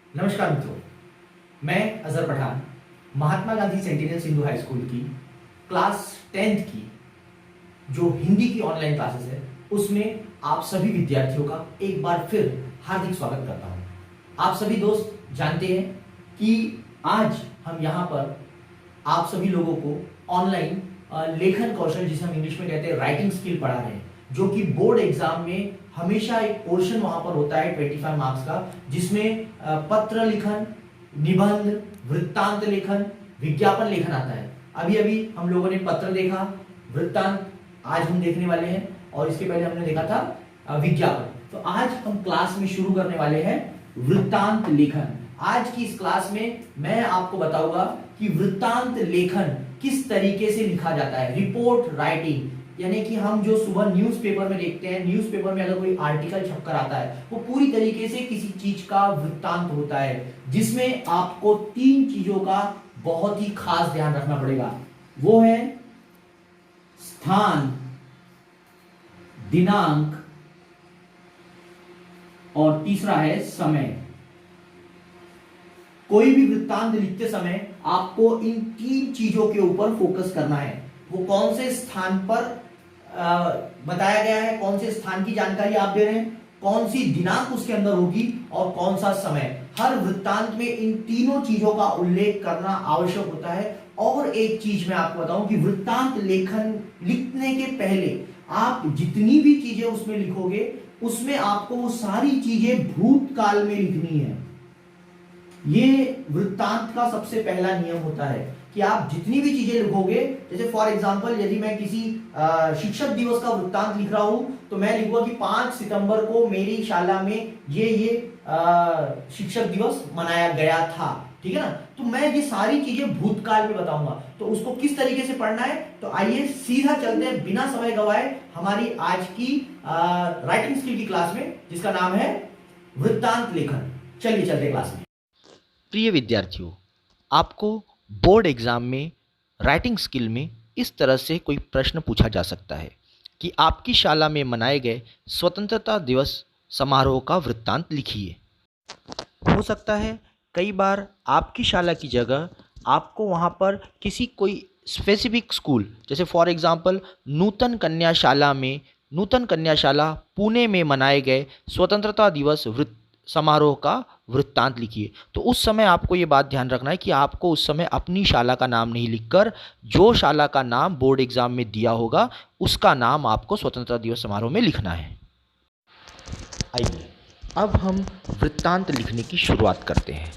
नमस्कार मित्रों, मैं Azhar Pathan Mahatma Gandhi centennial Sindhu high school की क्लास 10th की जो हिंदी की ऑनलाइन क्लासेस है उसमें आप सभी विद्यार्थियों का एक बार फिर हार्दिक स्वागत करता हूं। आप सभी दोस्त जानते हैं कि आज हम यहाँ पर आप सभी लोगों को ऑनलाइन लेखन कौशल, जिसे हम इंग्लिश में कहते हैं राइटिंग स्किल, पढ़ा रहे हैं, जो कि बोर्ड एग्जाम में हमेशा एक पोर्शन वहां पर होता है 25 मार्क्स का, जिसमें पत्र लिखन, निबंध, वृत्तांत लेखन, विज्ञापन लेखन आता है। अभी अभी हम लोगों ने पत्र देखा, वृत्तांत आज हम देखने वाले हैं, और इसके पहले हमने देखा था विज्ञापन। तो आज हम क्लास में शुरू करने वाले हैं वृत्तांत लेखन। आज की इस क्लास में मैं आपको बताऊंगा कि वृत्तांत लेखन किस तरीके से लिखा जाता है। रिपोर्ट राइटिंग, यानी कि हम जो सुबह न्यूज़पेपर में देखते हैं, न्यूज़पेपर में अगर कोई आर्टिकल छपकर आता है वो पूरी तरीके से किसी चीज का वृत्तांत होता है, जिसमें आपको 3 चीजों का बहुत ही खास ध्यान रखना पड़ेगा। वो है स्थान, दिनांक, और तीसरा है समय। कोई भी वृत्तांत लिखते समय आपको इन 3 चीजों के ऊपर फोकस करना है। वो कौन से स्थान पर बताया गया है, कौन से स्थान की जानकारी आप दे रहे हैं, कौन सी दिनांक उसके अंदर होगी, और कौन सा समय। हर वृत्तांत में इन तीनों चीजों का उल्लेख करना आवश्यक होता है। और एक चीज मैं आपको बताऊं कि वृत्तांत लेखन लिखने के पहले आप जितनी भी चीजें उसमें लिखोगे, उसमें आपको वो सारी चीजें भूतकाल में लिखनी है। ये वृत्तांत का सबसे पहला नियम होता है कि आप जितनी भी चीजें लिखोगे, जैसे फॉर एग्जांपल यदि मैं किसी शिक्षक दिवस का वृत्तांत लिख रहा हूं तो मैं लिखूंगा कि 5 सितंबर को मेरी शाला में ये शिक्षक दिवस मनाया गया था, ठीक है ना। तो मैं ये सारी चीजें भूतकाल में बताऊंगा। तो उसको किस तरीके से पढ़ना है, तो आइए सीधा चलते हैं बिना समय गवाए हमारी आज की राइटिंग स्किल की क्लास में, जिसका नाम है वृत्तांत लेखन। चलिए चलते क्लास में। प्रिय विद्यार्थियों, आपको बोर्ड एग्ज़ाम में राइटिंग स्किल में इस तरह से कोई प्रश्न पूछा जा सकता है कि आपकी शाला में मनाए गए स्वतंत्रता दिवस समारोह का वृत्तांत लिखिए। हो सकता है कई बार आपकी शाला की जगह आपको वहाँ पर किसी कोई स्पेसिफिक स्कूल, जैसे फॉर एग्ज़ाम्पल नूतन कन्या शाला पुणे में मनाए गए स्वतंत्रता दिवस समारोह का वृत्तांत लिखिए। तो उस समय आपको ये बात ध्यान रखना है कि आपको उस समय अपनी शाला का नाम नहीं लिखकर जो शाला का नाम बोर्ड एग्जाम में दिया होगा उसका नाम आपको स्वतंत्रता दिवस समारोह में लिखना है। आइए अब हम वृत्तांत लिखने की शुरुआत करते हैं।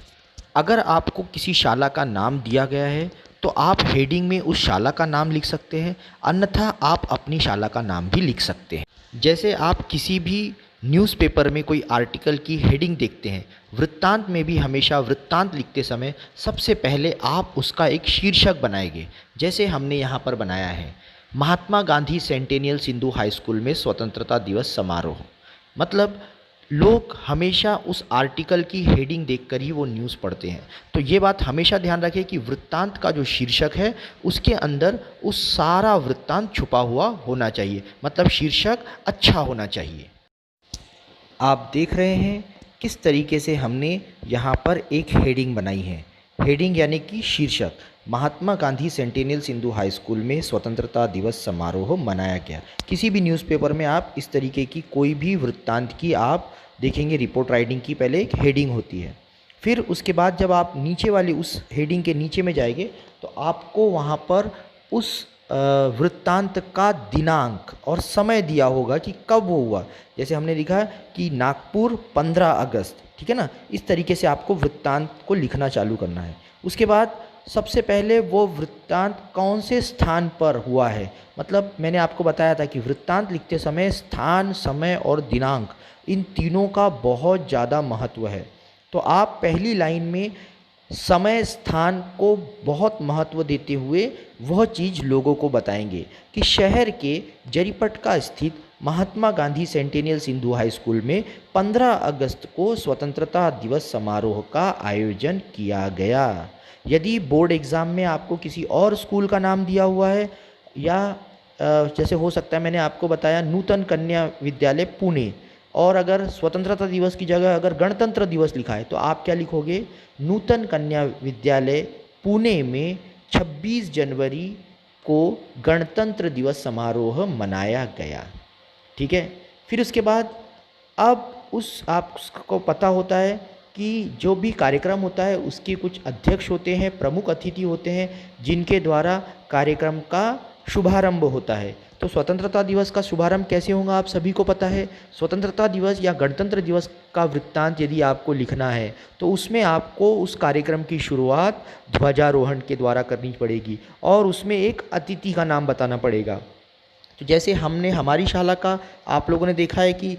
अगर आपको किसी शाला का नाम दिया गया है तो आप हेडिंग में उस शाला का नाम लिख सकते हैं, अन्यथा आप अपनी शाला का नाम भी लिख सकते हैं। जैसे आप किसी भी न्यूज़पेपर में कोई आर्टिकल की हेडिंग देखते हैं, वृत्तांत में भी हमेशा वृत्तांत लिखते समय सबसे पहले आप उसका एक शीर्षक बनाएंगे। जैसे हमने यहाँ पर बनाया है Mahatma Gandhi centennial Sindhu high school में स्वतंत्रता दिवस समारोह। मतलब लोग हमेशा उस आर्टिकल की हेडिंग देखकर ही वो न्यूज़ पढ़ते हैं। तो ये बात हमेशा ध्यान रखें कि वृत्तांत का जो शीर्षक है उसके अंदर उस सारा वृत्तांत छुपा हुआ होना चाहिए, मतलब शीर्षक अच्छा होना चाहिए। आप देख रहे हैं किस तरीके से हमने यहाँ पर एक हेडिंग बनाई है। हेडिंग यानी कि शीर्षक, Mahatma Gandhi centennial Sindhu high school में स्वतंत्रता दिवस समारोह मनाया गया। किसी भी न्यूज़पेपर में आप इस तरीके की कोई भी वृत्तांत की आप देखेंगे, रिपोर्ट राइटिंग की पहले एक हेडिंग होती है। फिर उसके बाद जब आप नीचे वाली उस हेडिंग के नीचे में जाएंगे तो आपको वहाँ पर उस वृत्तांत का दिनांक और समय दिया होगा कि कब वो हुआ। जैसे हमने लिखा है कि नागपुर 15 अगस्त, ठीक है ना। इस तरीके से आपको वृत्तांत को लिखना चालू करना है। उसके बाद सबसे पहले वो वृत्तांत कौन से स्थान पर हुआ है, मतलब मैंने आपको बताया था कि वृत्तांत लिखते समय स्थान, समय और दिनांक, इन तीनों का बहुत ज़्यादा महत्व है। तो आप पहली लाइन में समय स्थान को बहुत महत्व देते हुए वह चीज़ लोगों को बताएंगे कि शहर के जरीपटका स्थित Mahatma Gandhi centennial Sindhu high school में 15 अगस्त को स्वतंत्रता दिवस समारोह का आयोजन किया गया। यदि बोर्ड एग्ज़ाम में आपको किसी और स्कूल का नाम दिया हुआ है, या जैसे हो सकता है मैंने आपको बताया नूतन कन्या विद्यालय पुणे, और अगर स्वतंत्रता दिवस की जगह अगर गणतंत्र दिवस लिखा है तो आप क्या लिखोगे, नूतन कन्या विद्यालय पुणे में 26 जनवरी को गणतंत्र दिवस समारोह मनाया गया। ठीक है। फिर उसके बाद अब आपको पता होता है कि जो भी कार्यक्रम होता है उसके कुछ अध्यक्ष होते हैं, प्रमुख अतिथि होते हैं, जिनके द्वारा कार्यक्रम का शुभारंभ होता है। तो स्वतंत्रता दिवस का शुभारंभ कैसे होगा आप सभी को पता है। स्वतंत्रता दिवस या गणतंत्र दिवस का वृत्तांत यदि आपको लिखना है तो उसमें आपको उस कार्यक्रम की शुरुआत ध्वजारोहण के द्वारा करनी पड़ेगी और उसमें एक अतिथि का नाम बताना पड़ेगा। तो जैसे हमने हमारी शाला का आप लोगों ने देखा है कि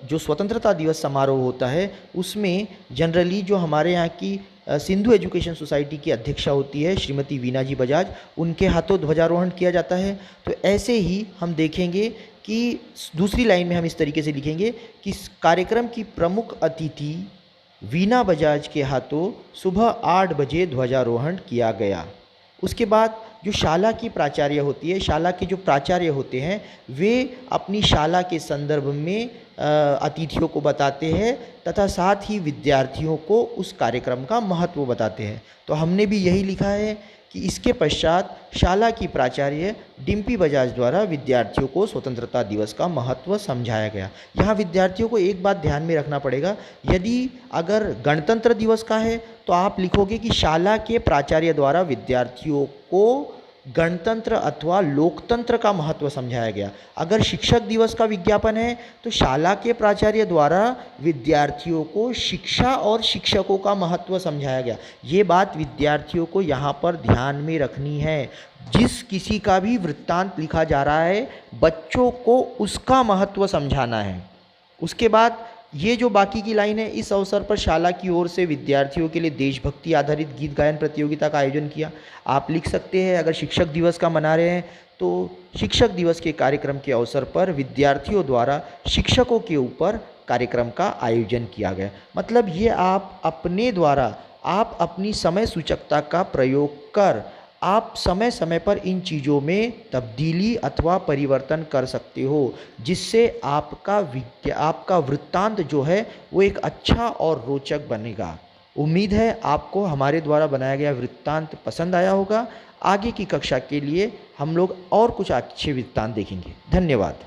जो स्वतंत्रता दिवस समारोह होता है उसमें जनरली जो हमारे यहाँ की सिंधु एजुकेशन सोसाइटी की अध्यक्षा होती है श्रीमती वीना जी बजाज, उनके हाथों ध्वजारोहण किया जाता है। तो ऐसे ही हम देखेंगे कि दूसरी लाइन में हम इस तरीके से लिखेंगे कि कार्यक्रम की प्रमुख अतिथि वीना बजाज के हाथों सुबह 8 बजे ध्वजारोहण किया गया। उसके बाद जो शाला की प्राचार्य होती है, शाला के जो प्राचार्य होते हैं वे अपनी शाला के संदर्भ में अतिथियों को बताते हैं तथा साथ ही विद्यार्थियों को उस कार्यक्रम का महत्व बताते हैं। तो हमने भी यही लिखा है कि इसके पश्चात शाला की प्राचार्य डिम्पी बजाज द्वारा विद्यार्थियों को स्वतंत्रता दिवस का महत्व समझाया गया। यहाँ विद्यार्थियों को एक बात ध्यान में रखना पड़ेगा, यदि अगर गणतंत्र दिवस का है तो आप लिखोगे कि शाला के प्राचार्य द्वारा विद्यार्थियों को गणतंत्र अथवा लोकतंत्र का महत्व समझाया गया। अगर शिक्षक दिवस का विज्ञापन है तो शाला के प्राचार्य द्वारा विद्यार्थियों को शिक्षा और शिक्षकों का महत्व समझाया गया। ये बात विद्यार्थियों को यहाँ पर ध्यान में रखनी है। जिस किसी का भी वृत्तांत लिखा जा रहा है बच्चों को उसका महत्व समझाना है। उसके बाद ये जो बाकी की लाइन है, इस अवसर पर शाला की ओर से विद्यार्थियों के लिए देशभक्ति आधारित गीत गायन प्रतियोगिता का आयोजन किया। आप लिख सकते हैं अगर शिक्षक दिवस का मना रहे हैं तो शिक्षक दिवस के कार्यक्रम के अवसर पर विद्यार्थियों द्वारा शिक्षकों के ऊपर कार्यक्रम का आयोजन किया गया। मतलब ये आप अपने द्वारा आप अपनी समय सूचकता का प्रयोग कर आप समय समय पर इन चीज़ों में तब्दीली अथवा परिवर्तन कर सकते हो, जिससे आपका वृत्तांत जो है वो एक अच्छा और रोचक बनेगा। उम्मीद है आपको हमारे द्वारा बनाया गया वृत्तांत पसंद आया होगा। आगे की कक्षा के लिए हम लोग और कुछ अच्छे वृत्तांत देखेंगे। धन्यवाद।